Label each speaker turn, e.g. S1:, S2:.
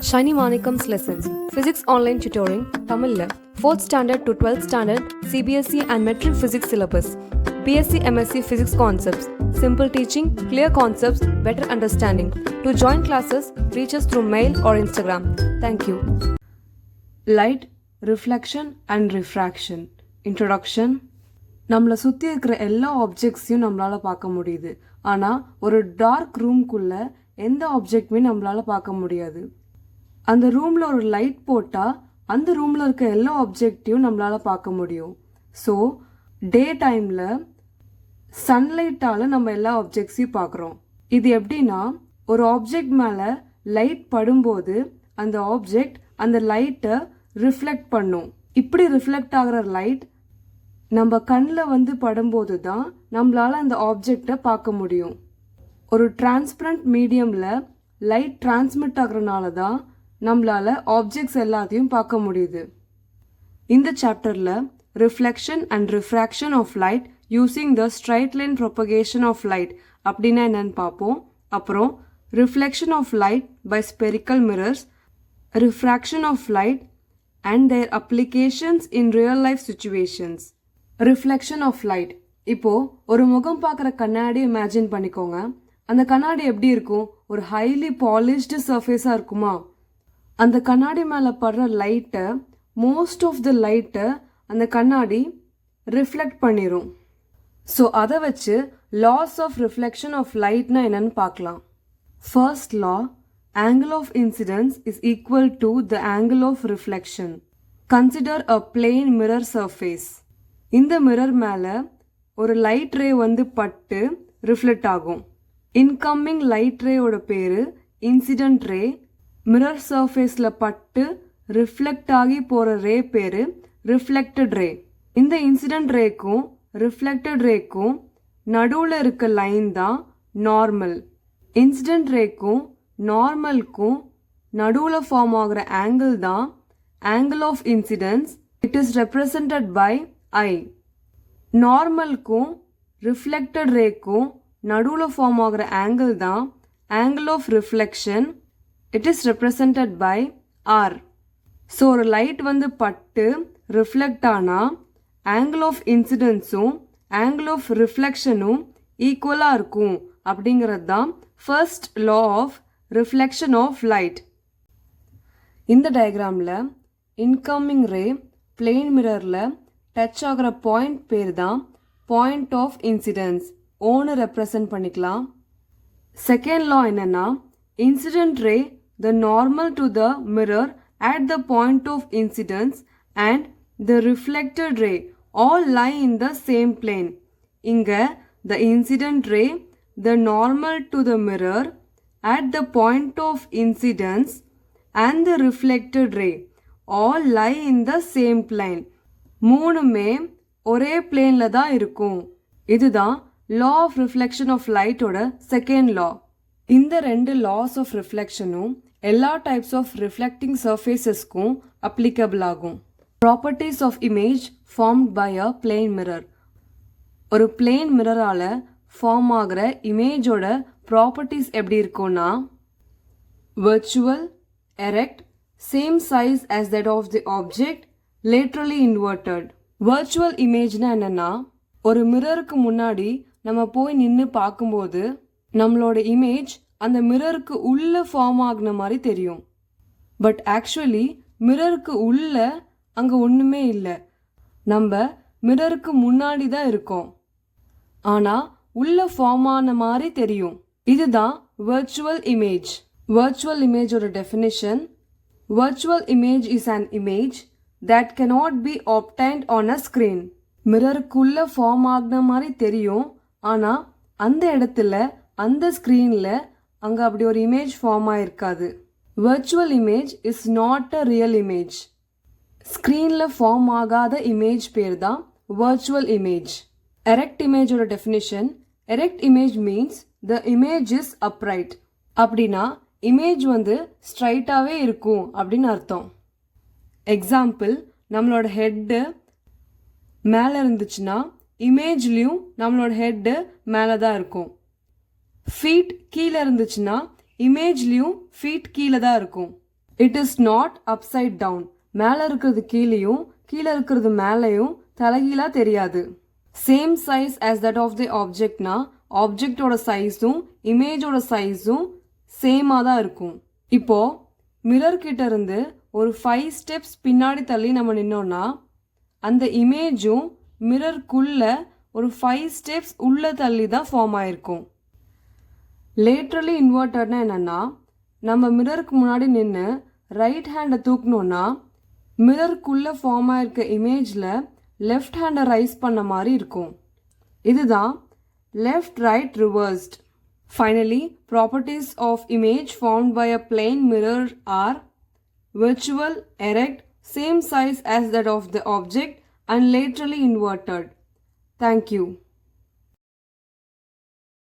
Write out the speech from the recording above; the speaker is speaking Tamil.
S1: Shiny Manikam's lessons. Physics online tutoring, Tamil, 4th standard to 12th standard, CBSE and metric physics syllabus. BSc MSc physics concepts. Simple teaching, clear concepts, better understanding. To join classes, reach us through mail or Instagram. Thank you. Light, reflection and refraction. Introduction. நம்மளை சுற்றி இருக்கிற எல்லா ஆப்ஜெக்ட்ஸையும் நம்மளால் பார்க்க முடியுது. ஆனால் ஒரு டார்க் ரூம்குள்ளே எந்த ஆப்ஜெக்ட்டுமே நம்மளால் பார்க்க முடியாது. அந்த ரூமில் ஒரு லைட் போட்டால் அந்த ரூமில் இருக்க எல்லா ஆப்ஜெக்டையும் நம்மளால் பார்க்க முடியும். ஸோ டே டைமில் சன்லைட்டால் நம்ம எல்லா ஆப்ஜெக்ட்ஸையும் பார்க்குறோம். இது எப்படின்னா, ஒரு ஆப்ஜெக்ட் மேலே லைட் படும்போது அந்த ஆப்ஜெக்ட் அந்த லைட்டை ரிஃப்ளெக்ட் பண்ணும். இப்படி ரிஃப்ளெக்ட் ஆகிற லைட் நம்ம கண்ணில் படும்போது தான் நம்மளால் அந்த ஆப்ஜெக்டை பார்க்க முடியும். ஒரு டிரான்ஸ்பரண்ட் மீடியமில் லைட் டிரான்ஸ்மிட் ஆகிறனால தான் நம்மளால் ஆப்ஜெக்ட்ஸ் எல்லாத்தையும் பார்க்க முடியுது. இந்த சாப்டரில் reflection and refraction of light using the straight line propagation of light அப்படின்னா என்னன்னு பார்ப்போம். அப்புறம் reflection of light by spherical mirrors, refraction of light and their applications in real life situations. Reflection of light. இப்போது ஒரு முகம் பார்க்குற கண்ணாடி இமேஜின் பண்ணிக்கோங்க. அந்த கண்ணாடி எப்படி இருக்கும்? ஒரு ஹைலி பாலிஷ்டு சர்ஃபேஸாக இருக்குமா? அந்த கண்ணாடி மேலே படுற லைட்டை, மோஸ்ட் ஆஃப் த லைட்டை அந்த கண்ணாடி ரிஃப்ளெக்ட் பண்ணிடும். ஸோ அதை வச்சு லாஸ் ஆஃப் ரிஃப்ளெக்ஷன் ஆஃப் லைட்னா என்னன்னு பார்க்கலாம். First law, angle of incidence is equal to the angle of reflection. Consider a plain mirror surface. இந்த மிரர் மேலே ஒரு லைட் ரே பட்டு ரிஃப்ளெக்ட் ஆகும். இன்கம்மிங் லைட் ரேயோட பேர் இன்சிடென்ட் ரே. மிரர் சர்ஃபேஸில் பட்டு ரிஃப்ளெக்ட் ஆகி போகிற ரே பேர் ரிஃப்ளெக்டட் ரே. இந்த இன்சிடென்ட் ரேக்கும் ரிஃப்ளெக்டட் ரேக்கும் நடுவில் இருக்க லைன் தான் நார்மல். இன்சிடென்ட் ரேக்கும் நார்மலுக்கும் நடுவில் ஃபார்ம் ஆகிற ஆங்கிள் தான் angle of incidence. It is represented by I. நார்மலுக்கும் ரிஃப்ளெக்டட் ரேக்கும் நடுவில் ஃபார்ம் ஆகிற ஆங்கிள் தான் angle of reflection. It is represented by R. So ஒரு லைட் பட்டு ரிஃப்ளெக்ட் ஆனால் ஆங்கிள் ஆஃப் இன்சிடென்ஸும் ஆங்கிள் ஆஃப் ரிஃப்ளெக்ஷனும் ஈக்குவலாக இருக்கும் அப்படிங்கிறது தான் first law of reflection of light. இந்த டயக்ராமில் இன்கம்மிங் ரே பிளெயின் மிரரில் டச் ஆகிற பாயிண்ட் பேர் தான் பாயிண்ட் ஆஃப் இன்சிடென்ஸ். ஓன்னு ரெப்ரசன்ட் பண்ணிக்கலாம். செகண்ட் லா என்னன்னா, incident ray the normal to the mirror at the point of incidence and the reflected ray all lie in the same plane. இங்க the incident ray, the normal to the mirror at the point of incidence and the reflected ray all lie in the same plane. மூணுமே ஒரே பிளேன்ல தான் இருக்கும். இதுதான் law of reflection of light ஓட செகண்ட் லா. இந்த ரெண்டு லாஸ் ஆஃப் ரிஃப்ளெக்ஷனும் எல்லா டைப்ஸ் ஆஃப் ரிஃப்ளெக்டிங் சர்ஃபேசஸ்க்கும் அப்ளிகபிள் ஆகும். Properties of image formed by a plain mirror. ஒரு பிளெயின் மிரரால் ஃபார்ம் ஆகிற இமேஜோட ப்ராப்பர்ட்டிஸ் எப்படி இருக்கும்னா, virtual, erect, same size as that of the object, laterally inverted. Virtual இமேஜ்னா என்னென்னா, ஒரு மிரருக்கு முன்னாடி நம்ம போய் நின்று பார்க்கும்போது நம்மளோட இமேஜ் அந்த மிரருக்கு உள்ள ஃபார்ம் ஆகின மாதிரி தெரியும். பட் ஆக்சுவலி மிரருக்கு உள்ள அங்கே ஒன்றுமே இல்லை. நம்ம மிரருக்கு முன்னாடி தான் இருக்கோம், ஆனால் உள்ள ஃபார்ம் ஆன மாதிரி தெரியும். இதுதான் விர்ச்சுவல் இமேஜ். விர்ச்சுவல் இமேஜோட definition: virtual image is an image that cannot be obtained on a screen. மிரருக்குள்ள ஃபார்ம் ஆகின மாதிரி தெரியும், ஆனால் அந்த இடத்துல அந்த ஸ்க்ரீனில் அங்கே அப்படி ஒரு இமேஜ் ஃபார்ம் ஆகிருக்காது. Virtual image is not a real image. ஸ்க்ரீனில் ஃபார்ம் ஆகாத இமேஜ் பேர் தான் விர்ச்சுவல் இமேஜ். எரெக்ட் இமேஜோட definition: erect image means the image is upright. அப்படின்னா இமேஜ் ஸ்ட்ரைட்டாகவே இருக்கும் அப்படின்னு அர்த்தம். எக்ஸாம்பிள், நம்மளோட ஹெட்டு மேலே இருந்துச்சுன்னா இமேஜ்லேயும் நம்மளோட ஹெட்டு மேலே தான் இருக்கும். ஃபீட் கீழே இருந்துச்சுன்னா இமேஜ்லேயும் ஃபீட் கீழே தான் இருக்கும். It is not upside down. மேலே இருக்கிறது கீழேயும் கீழே இருக்கிறது மேலேயும் தலைகீழா தெரியாது. Same size as that of the ஆப்ஜெக்ட்னா ஆப்ஜெக்டோட சைஸும் இமேஜோட சைஸும் சேமாக தான் இருக்கும். இப்போ மிரர் கிட்ட இருந்து ஒரு 5 ஸ்டெப்ஸ் பின்னாடி தள்ளி நம்ம நின்னோம்னா அந்த இமேஜும் மிரர்க்குள்ள ஒரு 5 ஸ்டெப்ஸ் உள்ள தள்ளி தான் ஃபார்ம் ஆயிருக்கும். லேட்ரலி இன்வெர்ட்டட்னா என்னன்னா, நம்ம மிரருக்கு முன்னாடி நின்று ரைட் ஹேண்டை தூக்கணும்னா மிரருக்குள்ள ஃபார்ம் ஆயிருக்க இமேஜில் லெஃப்ட் ஹேண்டை ரைஸ் பண்ண மாதிரி இருக்கும். இதுதான் left right reversed. Finally, properties of image formed by a plane mirror are virtual, erect, same size as that of the object and laterally inverted. Thank you.